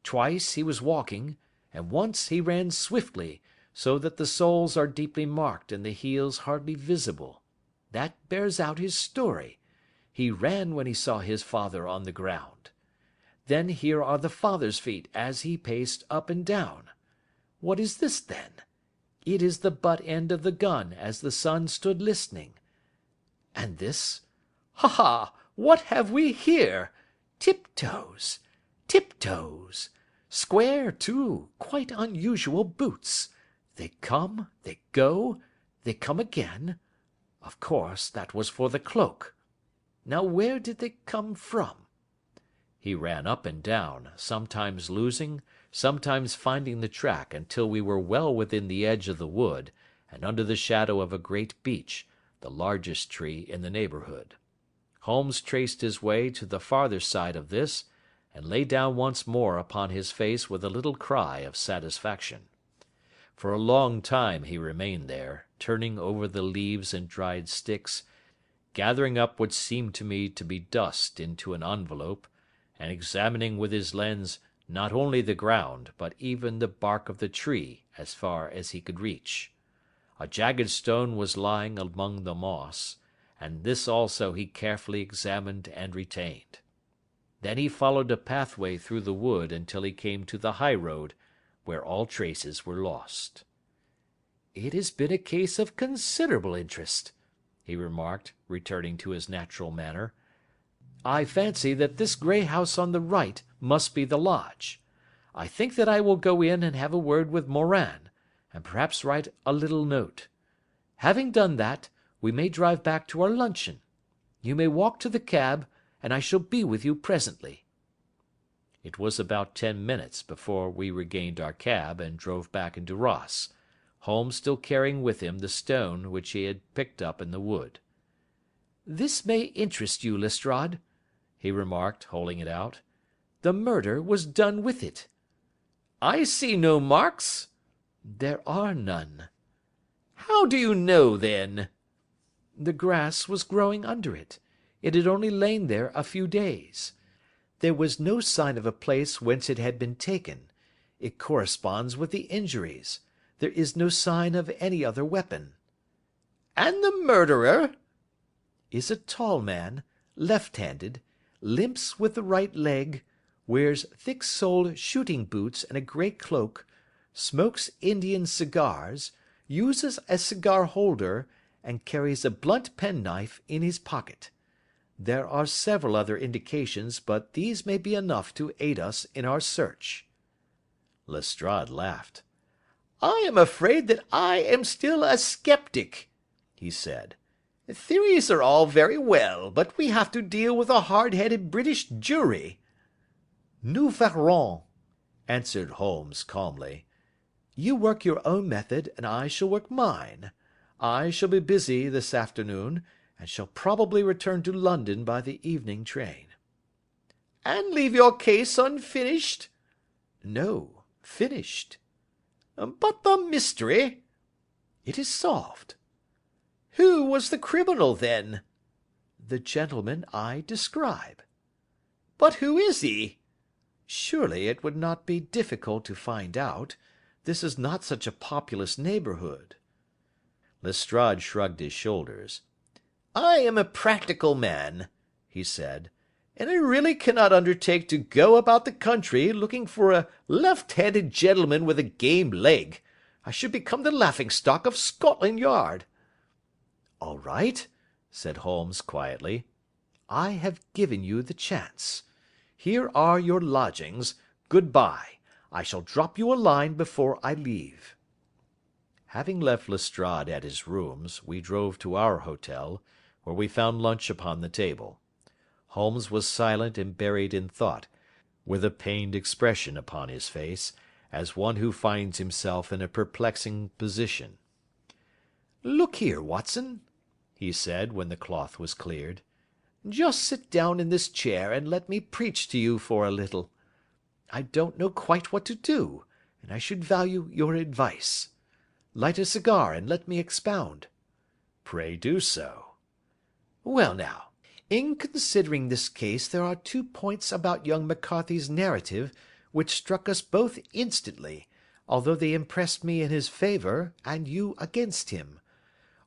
Speaker 1: Twice he was walking, and once he ran swiftly, so that the soles are deeply marked and the heels hardly visible. That bears out his story. He ran when he saw his father on the ground. Then here are the father's feet as he paced up and down. What is this, then? It is the butt end of the gun as the son stood listening. And this? Ha ha! What have we here? Tiptoes! Tiptoes! Square, too, quite unusual boots. They come, they go, they come again. Of course, that was for the cloak. Now where did they come from?" He ran up and down, sometimes losing, sometimes finding the track until we were well within the edge of the wood, and under the shadow of a great beech, the largest tree in the neighbourhood. Holmes traced his way to the farther side of this, and lay down once more upon his face with a little cry of satisfaction. For a long time he remained there, turning over the leaves and dried sticks, gathering up what seemed to me to be dust into an envelope, and examining with his lens not only the ground, but even the bark of the tree as far as he could reach. A jagged stone was lying among the moss, and this also he carefully examined and retained. Then he followed a pathway through the wood until he came to the high road, where all traces were lost. "It has been a case of considerable interest," he remarked, returning to his natural manner. "I fancy that this grey house on the right must be the lodge. I think that I will go in and have a word with Morin, and perhaps write a little note. Having done that, we may drive back to our luncheon. You may walk to the cab, and I shall be with you presently." It was about 10 minutes before we regained our cab and drove back into Ross, Holmes still carrying with him the stone which he had picked up in the wood. "This may interest you, Lestrade," he remarked, holding it out. "The murder was done with it." "I see no marks." "There are none." "How do you know, then?" "The grass was growing under it. It had only lain there a few days. There was no sign of a place whence it had been taken. It corresponds with the injuries. There is no sign of any other weapon." "And the murderer?" "Is a tall man, left-handed, limps with the right leg, wears thick-soled shooting boots and a grey cloak, smokes Indian cigars, uses a cigar holder, and carries a blunt penknife in his pocket. There are several other indications, but these may be enough to aid us in our search." Lestrade laughed. "I am afraid that I am still a sceptic," he said. "Theories are all very well, but we have to deal with a hard-headed British jury." "Nous verrons," answered Holmes calmly. "You work your own method, and I shall work mine. I shall be busy this afternoon,
Speaker 2: and shall probably return to London by the evening train."
Speaker 3: "And leave your case unfinished?"
Speaker 2: "No, finished."
Speaker 3: "But the mystery?"
Speaker 2: "It is solved."
Speaker 3: "Who was the criminal, then?"
Speaker 2: "The gentleman I describe."
Speaker 3: "But who is he?"
Speaker 2: "Surely it would not be difficult to find out. This is not such a populous neighbourhood." Lestrade shrugged his shoulders.
Speaker 3: "I am a practical man," he said, "and I really cannot undertake to go about the country looking for a left-handed gentleman with a game leg. I should become the laughing-stock of Scotland Yard."
Speaker 2: "All right," said Holmes quietly. "I have given you the chance. Here are your lodgings. Good bye. I shall drop you a line before I leave." Having left Lestrade at his rooms, we drove to our hotel, where we found lunch upon the table. Holmes was silent and buried in thought, with a pained expression upon his face, as one who finds himself in a perplexing position. "Look here, Watson," he said, when the cloth was cleared. "Just sit down in this chair and let me preach to you for a little. I don't know quite what to do, and I should value your advice. Light a cigar and let me expound." "Pray do so." "Well now, in considering this case there are 2 points about young McCarthy's narrative which struck us both instantly, although they impressed me in his favour and you against him.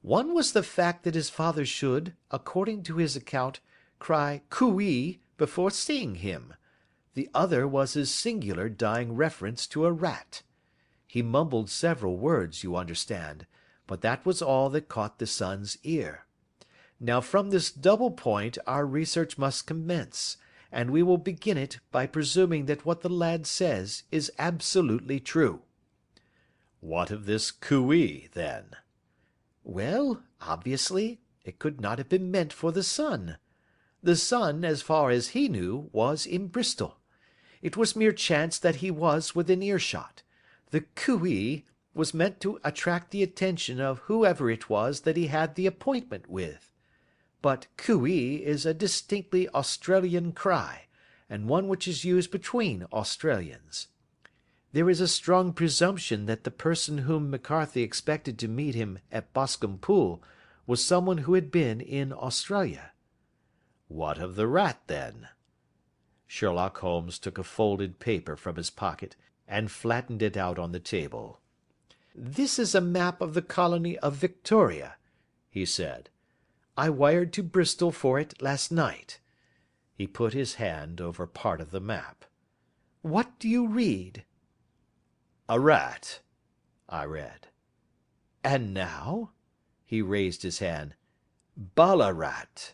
Speaker 2: One was the fact that his father should, according to his account, cry cooee before seeing him. The other was his singular dying reference to a rat. He mumbled several words, you understand, but that was all that caught the son's ear. Now from this double point our research must commence, and we will begin it by presuming that what the lad says is absolutely true." "What of this cooee, then?" "Well, obviously, it could not have been meant for the son. The son, as far as he knew, was in Bristol. It was mere chance that he was within earshot. The cooee was meant to attract the attention of whoever it was that he had the appointment with. But cooee is a distinctly Australian cry, and one which is used between Australians. There is a strong presumption that the person whom McCarthy expected to meet him at Boscombe Pool was someone who had been in Australia." "What of the rat, then?" Sherlock Holmes took a folded paper from his pocket and flattened it out on the table. "This is a map of the colony of Victoria," he said. "I wired to Bristol for it last night." He put his hand over part of the map. "What do you read?" "A rat," I read. "And now?" He raised his hand. "Ballarat."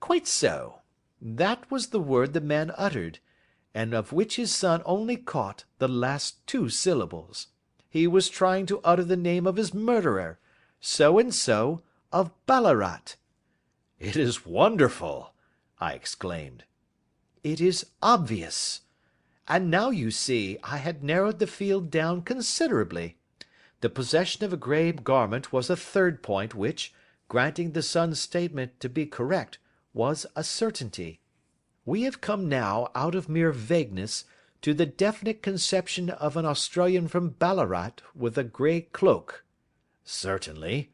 Speaker 2: "Quite so. That was the word the man uttered, and of which his son only caught the last 2 syllables. He was trying to utter the name of his murderer, so and so of Ballarat." "It is wonderful!" I exclaimed. "It is obvious. And now you see I had narrowed the field down considerably. The possession of a grey garment was a 3rd point which, granting the son's statement to be correct, was a certainty. We have come now out of mere vagueness to the definite conception of an Australian from Ballarat with a grey cloak." "Certainly."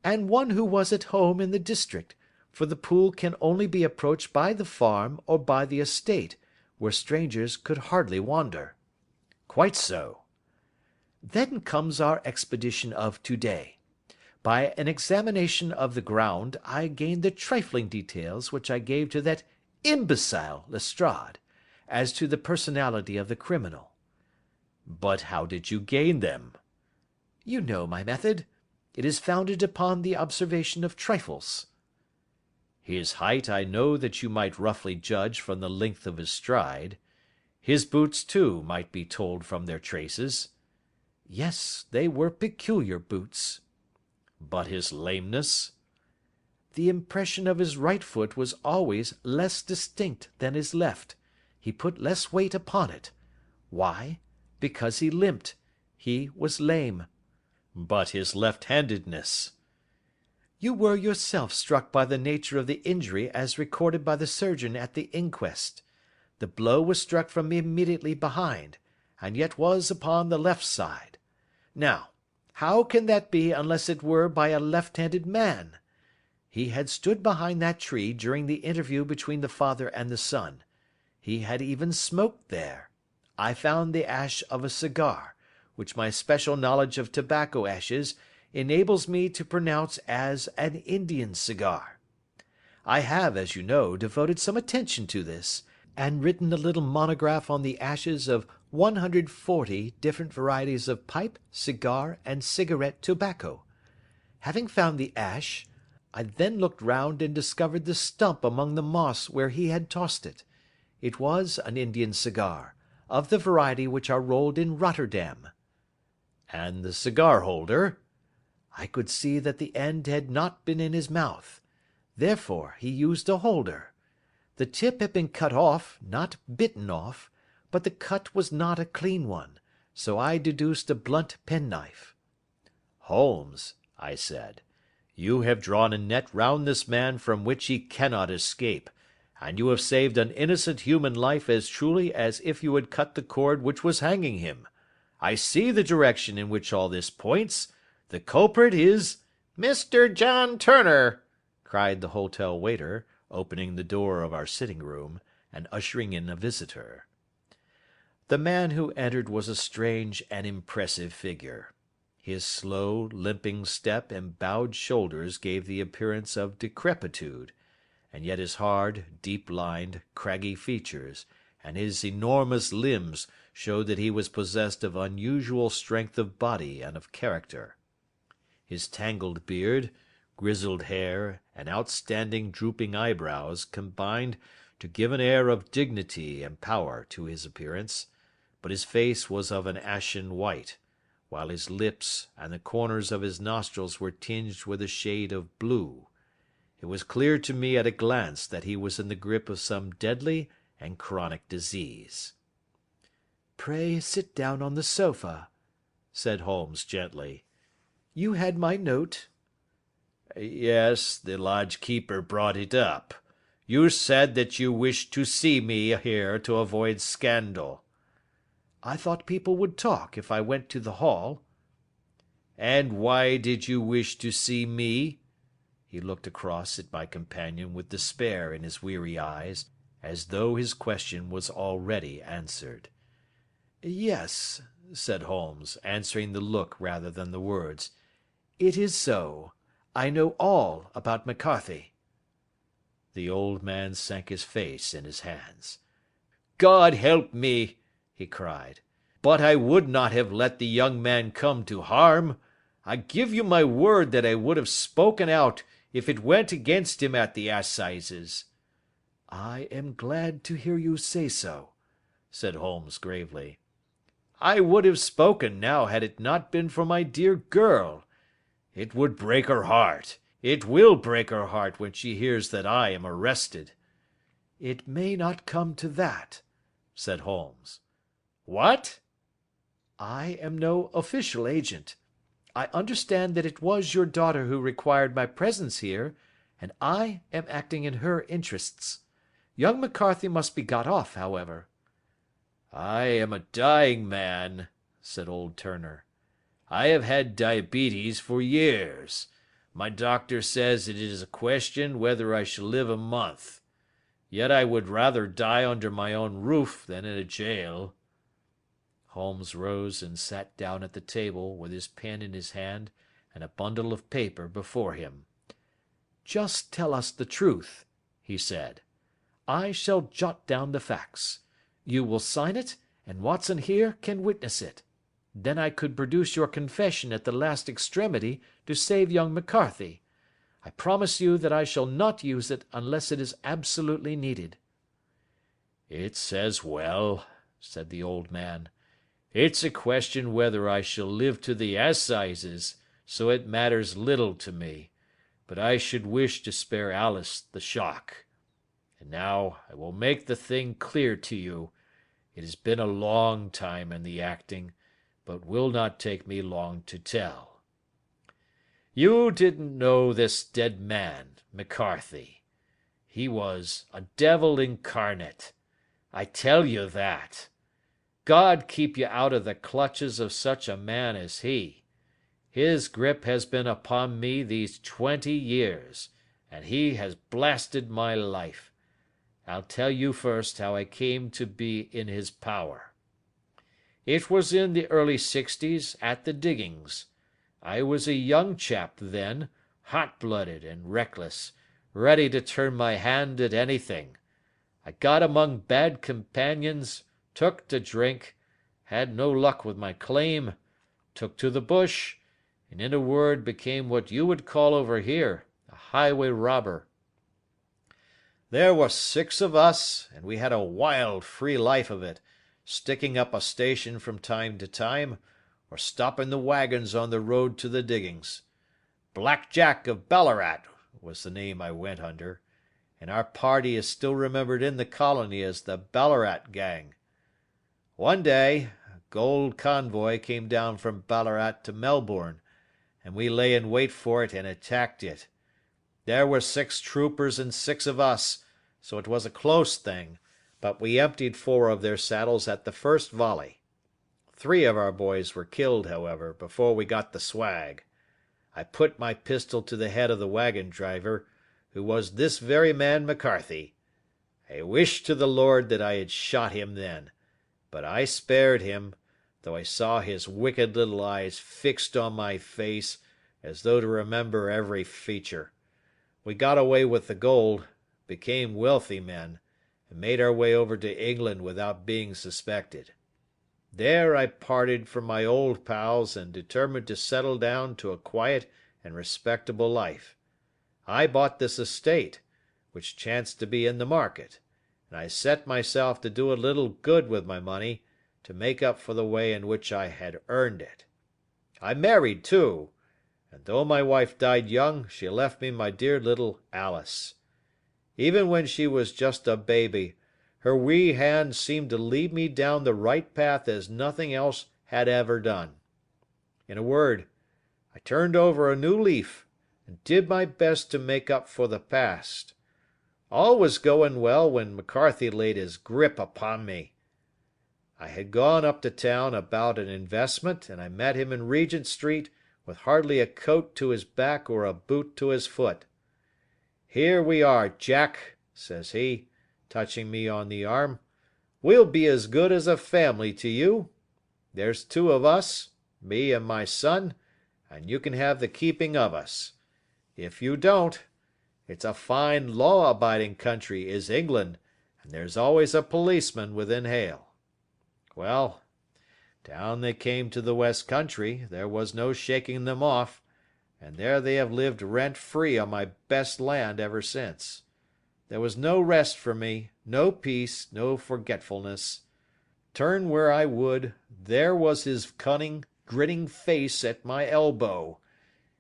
Speaker 2: "And one who was at home in the district, for the pool can only be approached by the farm or by the estate, where strangers could hardly wander." "Quite so." "Then comes our expedition of to-day. By an examination of the ground I gained the trifling details which I gave to that imbecile Lestrade, as to the personality of the criminal." "But how did you gain them?" "You know my method. It is founded upon the observation of trifles." "His height I know that you might roughly judge from the length of his stride. His boots, too, might be told from their traces." "Yes, they were peculiar boots." "But his lameness?" "The impression of his right foot was always less distinct than his left. He put less weight upon it. Why? Because he limped. He was lame." "But his left-handedness?" You were yourself struck by the nature of the injury as recorded by the surgeon at the inquest. The blow was struck from immediately behind, and yet was upon the left side. Now, how can that be unless it were by a left-handed man? He had stood behind that tree during the interview between the father and the son. He had even smoked there. I found the ash of a cigar, which my special knowledge of tobacco ashes enables me to pronounce as an Indian cigar. I have, as you know, devoted some attention to this, and written a little monograph on the ashes of 140 different varieties of pipe, cigar, and cigarette tobacco. Having found the ash, I then looked round and discovered the stump among the moss where he had tossed it. It was an Indian cigar, of the variety which are rolled in Rotterdam.
Speaker 1: And the cigar holder?
Speaker 2: I could see that the end had not been in his mouth. Therefore he used a holder. The tip had been cut off, not bitten off, but the cut was not a clean one, so I deduced a blunt penknife.
Speaker 1: Holmes, I said, you have drawn a net round this man from which he cannot escape, and you have saved an innocent human life as truly as if you had cut the cord which was hanging him. I see the direction in which all this points. The culprit is
Speaker 3: Mr. John Turner,
Speaker 1: cried the hotel waiter, opening the door of our sitting-room, and ushering in a visitor. The man who entered was a strange and impressive figure. His slow, limping step and bowed shoulders gave the appearance of decrepitude, and yet his hard, deep-lined, craggy features, and his enormous limbs showed that he was possessed of unusual strength of body and of character. His tangled beard, grizzled hair, and outstanding drooping eyebrows combined to give an air of dignity and power to his appearance, but his face was of an ashen white, while his lips and the corners of his nostrils were tinged with a shade of blue. It was clear to me at a glance that he was in the grip of some deadly and chronic disease.
Speaker 2: "Pray sit down on the sofa," said Holmes gently. "You had my note."
Speaker 1: Yes, the lodge-keeper brought it up. You said that you wished to see me here to avoid scandal.
Speaker 2: I thought people would talk if I went to the hall.
Speaker 1: And why did you wish to see me? He looked across at my companion with despair in his weary eyes, as though his question was already answered.
Speaker 2: "Yes," said Holmes, answering the look rather than the words. "It is so. I know all about McCarthy."
Speaker 1: The old man sank his face in his hands.
Speaker 3: God help me, he cried, but I would not have let the young man come to harm. I give you my word that I would have spoken out if it went against him at the assizes.
Speaker 2: "I am glad to hear you say so," said Holmes gravely.
Speaker 3: I would have spoken now had it not been for my dear girl. It would break her heart. It will break her heart when she hears that I am arrested."
Speaker 2: "It may not come to that," said Holmes.
Speaker 3: "What?"
Speaker 2: "I am no official agent. I understand that it was your daughter who required my presence here, and I am acting in her interests. Young McCarthy must be got off, however."
Speaker 3: "I am a dying man," said old Turner. "I have had diabetes for years. My doctor says it is a question whether I shall live a month. Yet I would rather die under my own roof than in a jail."
Speaker 2: Holmes rose and sat down at the table with his pen in his hand and a bundle of paper before him. "Just tell us the truth," he said. "I shall jot down the facts. You will sign it, and Watson here can witness it. Then I could produce your confession at the last extremity to save young McCarthy. I promise you that I shall not use it unless it is absolutely needed."
Speaker 3: "It's as well," said the old man. "It's a question whether I shall live to the assizes, so it matters little to me, but I should wish to spare Alice the shock. And now I will make the thing clear to you. It has been a long time in the acting, but will not take me long to tell.
Speaker 2: You didn't know this dead man, McCarthy. He was a devil incarnate. I tell you that. God keep you out of the clutches of such a man as he. His grip has been upon me these 20 years, and he has blasted my life. I'll tell you first how I came to be in his power. It was in the early 60s at the diggings. I was a young chap then, hot-blooded and reckless, ready to turn my hand at anything. I got among bad companions, took to drink, had no luck with my claim, took to the bush, and in a word became what you would call over here a highway robber. There were 6 of us, and we had a wild, free life of it, sticking up a station from time to time, or stopping the wagons on the road to the diggings. Black Jack of Ballarat was the name I went under, and our party is still remembered in the colony as the Ballarat Gang. One day, a gold convoy came down from Ballarat to Melbourne, and we lay in wait for it and attacked it. There were 6 troopers and 6 of us, so it was a close thing, but we emptied 4 of their saddles at the first volley. 3 of our boys were killed, however, before we got the swag. I put my pistol to the head of the wagon driver, who was this very man McCarthy. I wished to the Lord that I had shot him then, but I spared him, though I saw his wicked little eyes fixed on my face, as though to remember every feature. We got away with the gold, became wealthy men, and made our way over to England without being suspected. There I parted from my old pals and determined to settle down to a quiet and respectable life. I bought this estate, which chanced to be in the market, and I set myself to do a little good with my money, to make up for the way in which I had earned it. I married, too, and though my wife died young, she left me my dear little Alice. Even when she was just a baby, her wee hand seemed to lead me down the right path as nothing else had ever done. In a word, I turned over a new leaf, and did my best to make up for the past. All was going well when McCarthy laid his grip upon me. I had gone up to town about an investment, and I met him in Regent Street with hardly a coat to his back or a boot to his foot. "Here we are, Jack," says he, touching me on the arm. "We'll be as good as a family to you. There's 2 of us, me and my son, and you can have the keeping of us. If you don't, it's a fine law-abiding country is England, and there's always a policeman within hail." Well, down they came to the West Country, there was no shaking them off, and there they have lived rent-free on my best land ever since. There was no rest for me, no peace, no forgetfulness. Turn where I would, there was his cunning, grinning face at my elbow.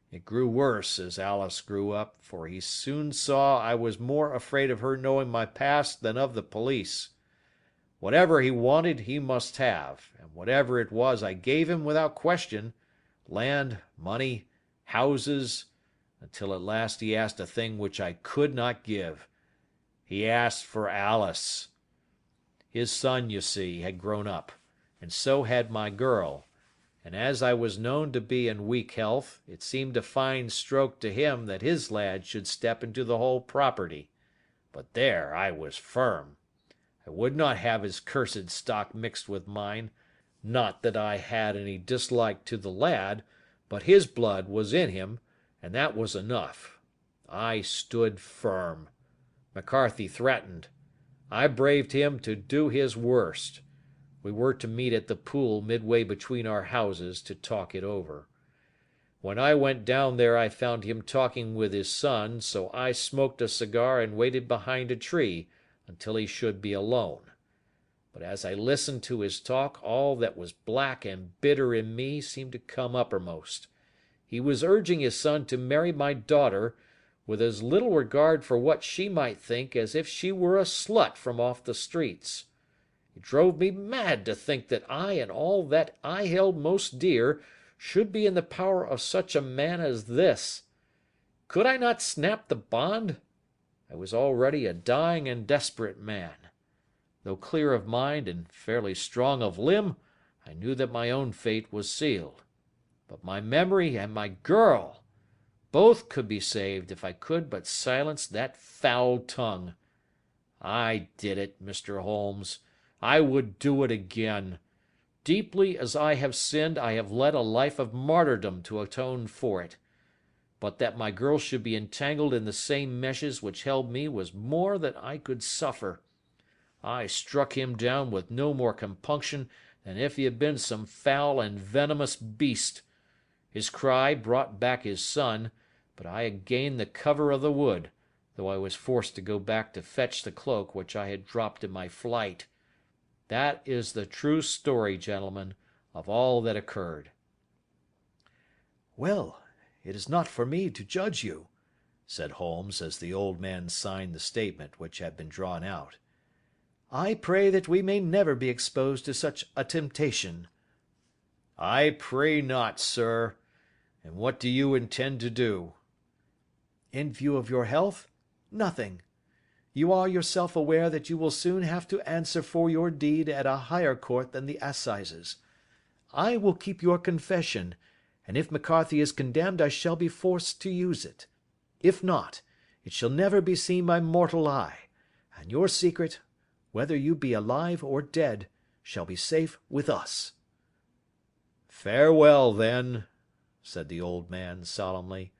Speaker 2: It grew worse as Alice grew up, for he soon saw I was more afraid of her knowing my past than of the police. Whatever he wanted he must have, and whatever it was I gave him without question, land, money, houses, until at last he asked a thing which I could not give. He asked for Alice. His son, you see, had grown up, and so had my girl, and as I was known to be in weak health, it seemed a fine stroke to him that his lad should step into the whole property. But there I was firm. I would not have his cursed stock mixed with mine. Not that I had any dislike to the lad, but his blood was in him, and that was enough. I stood firm. McCarthy threatened. I braved him to do his worst. We were to meet at the pool midway between our houses to talk it over. When I went down there I found him talking with his son, so I smoked a cigar and waited behind a tree until he should be alone. But as I listened to his talk, all that was black and bitter in me seemed to come uppermost. He was urging his son to marry my daughter, with as little regard for what she might think as if she were a slut from off the streets. It drove me mad to think that I and all that I held most dear should be in the power of such a man as this? Could I not snap the bond? I was already a dying and desperate man. Though clear of mind and fairly strong of limb, I knew that my own fate was sealed. But my memory and my girl, both could be saved if I could but silence that foul tongue. I did it, Mr. Holmes. I would do it again. Deeply as I have sinned, I have led a life of martyrdom to atone for it. But that my girl should be entangled in the same meshes which held me was more than I could suffer. I struck him down with no more compunction than if he had been some foul and venomous beast. His cry brought back his son, but I had gained the cover of the wood, though I was forced to go back to fetch the cloak which I had dropped in my flight. That is the true story, gentlemen, of all that occurred."
Speaker 1: "Well, it is not for me to judge you," said Holmes, as the old man signed the statement which had been drawn out. "I pray that we may never be exposed to such a temptation."
Speaker 3: "I pray not, sir. And what do you intend to do?"
Speaker 1: "In view of your health, nothing. You are yourself aware that you will soon have to answer for your deed at a higher court than the assizes. I will keep your confession, and if McCarthy is condemned I shall be forced to use it. If not, it shall never be seen by mortal eye, and your secret, whether you be alive or dead, shall be safe with us."
Speaker 3: "Farewell, then," said the old man solemnly.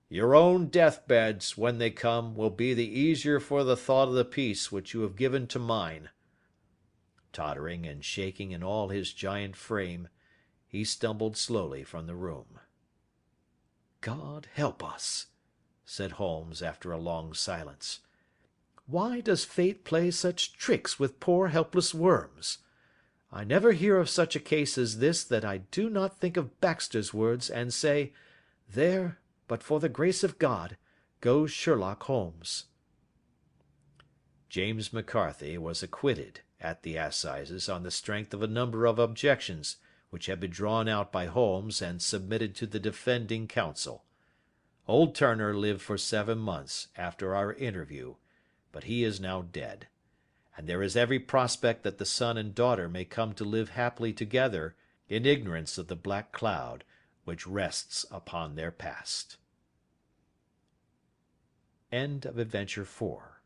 Speaker 3: "Your own deathbeds, when they come, will be the easier for the thought of the peace which you have given to mine." Tottering and shaking in all his giant frame, he stumbled slowly from the room.
Speaker 1: "God help us," said Holmes after a long silence. "Why does fate play such tricks with poor helpless worms? I never hear of such a case as this that I do not think of Baxter's words and say, 'There, but for the grace of God, goes Sherlock Holmes.'"
Speaker 3: James McCarthy was acquitted at the assizes on the strength of a number of objections which had been drawn out by Holmes and submitted to the defending counsel. Old Turner lived for 7 months after our interview, but he is now dead, and there is every prospect that the son and daughter may come to live happily together in ignorance of the black cloud which rests upon their past.
Speaker 1: End of Adventure 4.